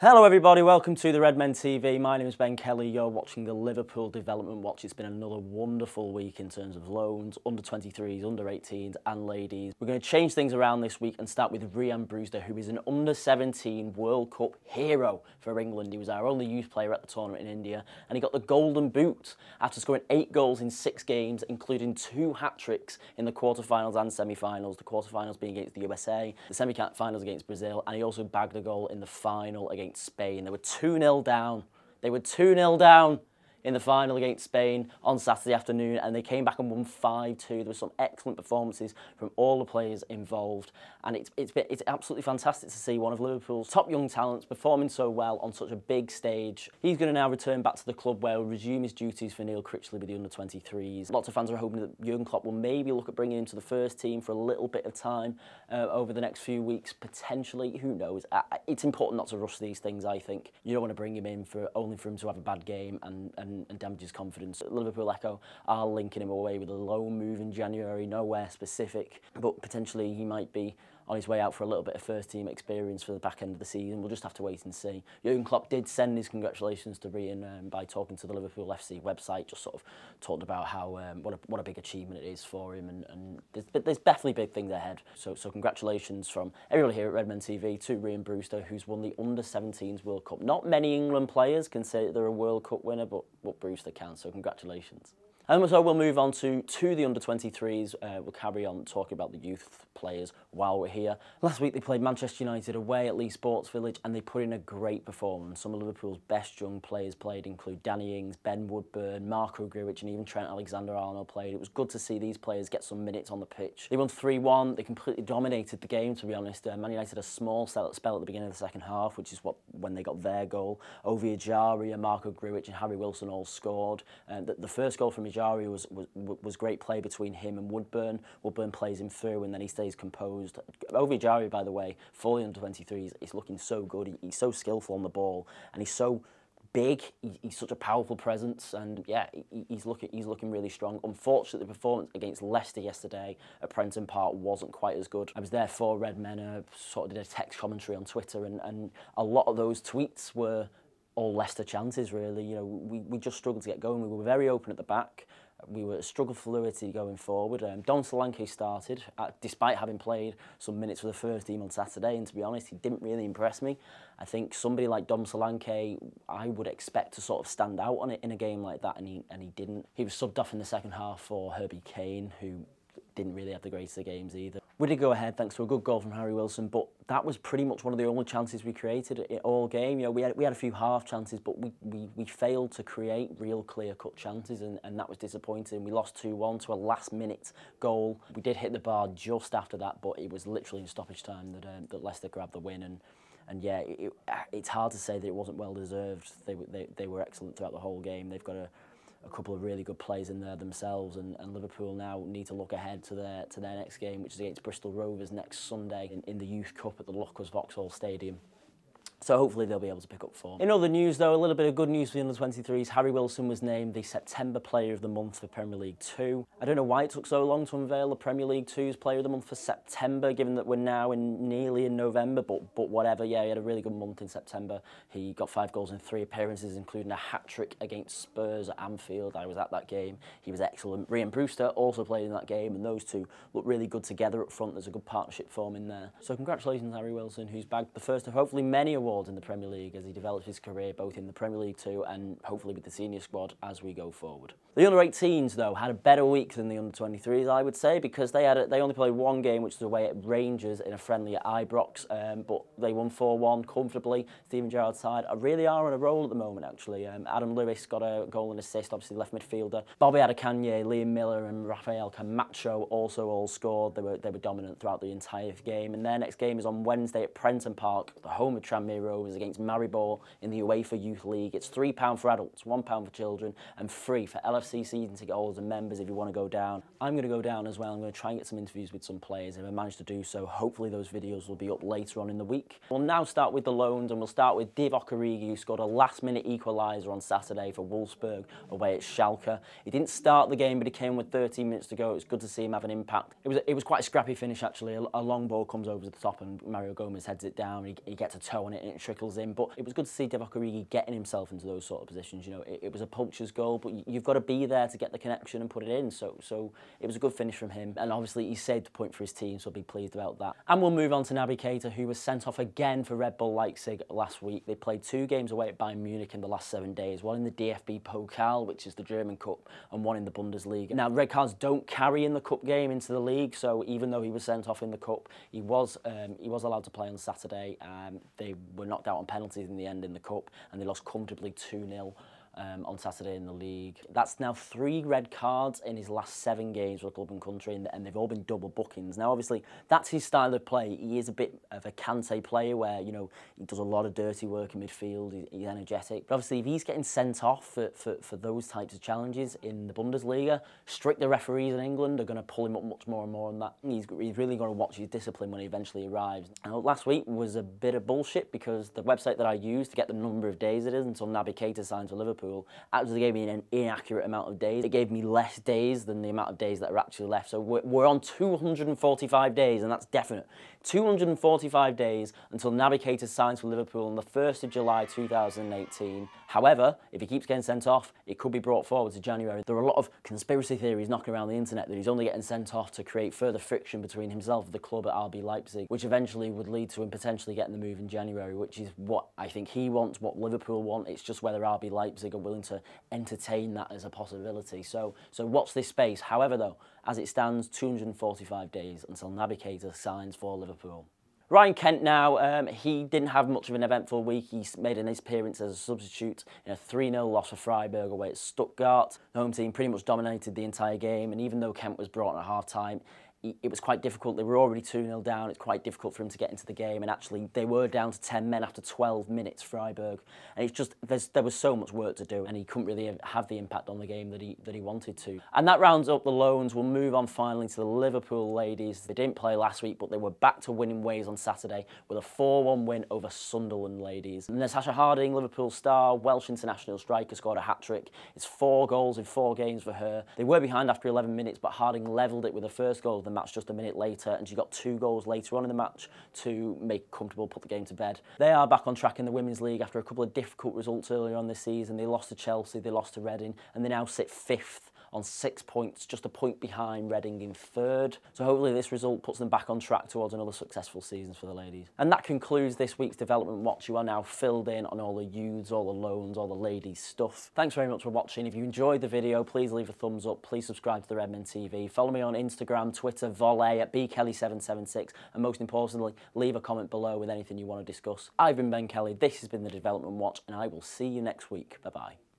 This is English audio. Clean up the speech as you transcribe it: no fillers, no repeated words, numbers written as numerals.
Hello everybody, welcome to the Redmen TV. My name is Ben Kelly. You're watching the Liverpool Development Watch. It's been another wonderful week in terms of loans, under-23s, under-18s and ladies. We're going to change things around this week and start with Rhian Brewster, who is an under-17 World Cup hero for England. He was our only youth player at the tournament in India and he got the Golden Boot after scoring 8 goals in 6 games, including 2 hat-tricks in the quarter-finals and semi-finals. The quarter-finals being against the USA, the semi-finals against Brazil, and he also bagged a goal in the final against Spain. They were 2-0 down. They were 2-0 down in the final against Spain on Saturday afternoon, and they came back and won 5-2. There were some excellent performances from all the players involved, and it's absolutely fantastic to see one of Liverpool's top young talents performing so well on such a big stage. He's going to now return back to the club where he'll resume his duties for Neil Critchley with the under-23s. Lots of fans are hoping that Jurgen Klopp will maybe look at bringing him to the first team for a little bit of time over the next few weeks, potentially. Who knows? It's important not to rush these things, I think. You don't want to bring him in only for him to have a bad game and damage his confidence. Liverpool Echo are linking him away with a loan move in January, nowhere specific, but potentially he might be on his way out for a little bit of first-team experience for the back end of the season. We'll just have to wait and see. Jurgen Klopp did send his congratulations to Rhian by talking to the Liverpool FC website, just sort of talked about how what a big achievement it is for him, and there's definitely big things ahead. So congratulations from everybody here at Redmen TV to Rhian Brewster, who's won the Under-17s World Cup. Not many England players can say that they're a World Cup winner, but Brewster can, so congratulations. And so we'll move on to the under-23s. We'll carry on talking about the youth players while we're here. Last week they played Manchester United away at Leigh Sports Village and they put in a great performance. Some of Liverpool's best young players played, include Danny Ings, Ben Woodburn, Marco Grujic and even Trent Alexander-Arnold played. It was good to see these players get some minutes on the pitch. They won 3-1. They completely dominated the game, to be honest. Man United had a small spell at the beginning of the second half, which is when they got their goal. Ovie Ejaria, Marco Grujic and Harry Wilson all scored. The first goal from Ejaria was great play between him and Woodburn. Woodburn plays him through and then he stays composed. Ovie Ejaria, by the way, for the under-23s, is looking so good. He's so skillful on the ball and he's so big. He's such a powerful presence, and yeah, he's looking really strong. Unfortunately, the performance against Leicester yesterday at Prenton Park wasn't quite as good. I was there for Redmen, sort of did a text commentary on Twitter, and a lot of those tweets were all Leicester chances, really. You know, we just struggled to get going. We were very open at the back. We were struggled for fluidity going forward. Don Solanke started, despite having played some minutes for the first team on Saturday, and to be honest, he didn't really impress me. I think somebody like Dom Solanke, I would expect to sort of stand out on it in a game like that, and he didn't. He was subbed off in the second half for Herbie Kane, who didn't really have the greatest of games either. We did go ahead thanks to a good goal from Harry Wilson, but that was pretty much one of the only chances we created all game. You know, we had a few half chances, but we failed to create real clear-cut chances, and that was disappointing. We lost 2-1 to a last-minute goal. We did hit the bar just after that, but it was literally in stoppage time that Leicester grabbed the win, and yeah, it's hard to say that it wasn't well deserved. They were excellent throughout the whole game. They've got a couple of really good plays in there themselves, and Liverpool now need to look ahead to their next game, which is against Bristol Rovers next Sunday in the Youth Cup at the Lockers Vauxhall Stadium. So hopefully they'll be able to pick up form. In other news though, a little bit of good news for the under-23s. Harry Wilson was named the September Player of the Month for Premier League 2. I don't know why it took so long to unveil the Premier League 2's Player of the Month for September, given that we're now nearly in November, but whatever. Yeah, he had a really good month in September. He got 5 goals in 3 appearances, including a hat-trick against Spurs at Anfield. I was at that game. He was excellent. Rhian Brewster also played in that game, and those two look really good together up front. There's a good partnership forming there. So congratulations, Harry Wilson, who's bagged the first of hopefully many awards in the Premier League as he develops his career both in the Premier League 2 and hopefully with the senior squad as we go forward. The under-18s though had a better week than the under-23s, I would say, because they only played 1 game, which was away at Rangers in a friendly at Ibrox, but they won 4-1 comfortably. Steven Gerrard's side really are on a roll at the moment, actually. Adam Lewis got a goal and assist, obviously left midfielder. Bobby Adekanye, Liam Miller and Rafael Camacho also all scored. They were dominant throughout the entire game, and their next game is on Wednesday at Prenton Park, the home of Tranmere Rovers, against Maribor in the UEFA Youth League. It's £3 for adults, £1 for children, and free for LFC season ticket holders and members if you want to go down. I'm going to go down as well. I'm going to try and get some interviews with some players. If I manage to do so, hopefully those videos will be up later on in the week. We'll now start with the loans, and we'll start with Divock Origi, who scored a last-minute equaliser on Saturday for Wolfsburg away at Schalke. He didn't start the game, but he came with 13 minutes to go. It was good to see him have an impact. It was quite a scrappy finish, actually. A long ball comes over the top, and Mario Gomez heads it down. He gets a toe on it, it trickles in. But it was good to see Divock Origi getting himself into those sort of positions. You know, it was a poacher's goal, but you've got to be there to get the connection and put it in. So it was a good finish from him. And obviously he saved a point for his team, so I'll be pleased about that. And we'll move on to Naby Keita, who was sent off again for Red Bull Leipzig last week. They played 2 games away at Bayern Munich in the last 7 days, one in the DFB Pokal, which is the German Cup, and one in the Bundesliga. Now, red cards don't carry in the cup game into the league, so even though he was sent off in the cup, he was allowed to play on Saturday. They were knocked out on penalties in the end in the cup, and they lost comfortably 2-0. On Saturday in the league. That's now 3 red cards in his last 7 games for club and country, and they've all been double bookings. Now, obviously, that's his style of play. He is a bit of a Kante player where, you know, he does a lot of dirty work in midfield, he's energetic. But obviously, if he's getting sent off for those types of challenges in the Bundesliga, stricter referees in England are going to pull him up much more and more on that. He's really got to watch his discipline when he eventually arrives. Now, last week was a bit of bullshit because the website that I used to get the number of days it is until Naby Keita signs for Liverpool actually gave me an inaccurate amount of days. It gave me less days than the amount of days that are actually left. So we're on 245 days, and that's definite. 245 days until Naby Keita signs for Liverpool on the 1st of July 2018. However, if he keeps getting sent off, it could be brought forward to January. There are a lot of conspiracy theories knocking around the internet that he's only getting sent off to create further friction between himself and the club at RB Leipzig, which eventually would lead to him potentially getting the move in January, which is what I think he wants, what Liverpool want. It's just whether RB Leipzig are willing to entertain that as a possibility. So watch this space. However, though, as it stands, 245 days until Naby Keita signs for Liverpool. Ryan Kent now, he didn't have much of an eventful week. He made an appearance as a substitute in a 3-0 loss for Freiburg away at Stuttgart. The home team pretty much dominated the entire game, and even though Kent was brought on at half-time, it was quite difficult. They were already 2-0 down. It's quite difficult for him to get into the game. And actually, they were down to 10 men after 12 minutes, Freiburg. And it's just, there was so much work to do, and he couldn't really have the impact on the game that he wanted to. And that rounds up the loans. We'll move on finally to the Liverpool ladies. They didn't play last week, but they were back to winning ways on Saturday with a 4-1 win over Sunderland ladies. And Natasha Harding, Liverpool star, Welsh international striker, scored a hat-trick. It's 4 goals in 4 games for her. They were behind after 11 minutes, but Harding levelled it with the first goal of the match just a minute later, and she got 2 goals later on in the match to make it comfortable, put the game to bed. They are back on track in the Women's League after a couple of difficult results earlier on this season. They lost to Chelsea, they lost to Reading, and they now sit 5th on 6 points, just a point behind Reading in 3rd. So hopefully this result puts them back on track towards another successful season for the ladies. And that concludes this week's Development Watch. You are now filled in on all the youths, all the loans, all the ladies stuff. Thanks very much for watching. If you enjoyed the video, please leave a thumbs up. Please subscribe to the Redmen TV. Follow me on Instagram, Twitter, Vole at bkelly776. And most importantly, leave a comment below with anything you want to discuss. I've been Ben Kelly. This has been the Development Watch, and I will see you next week. Bye-bye.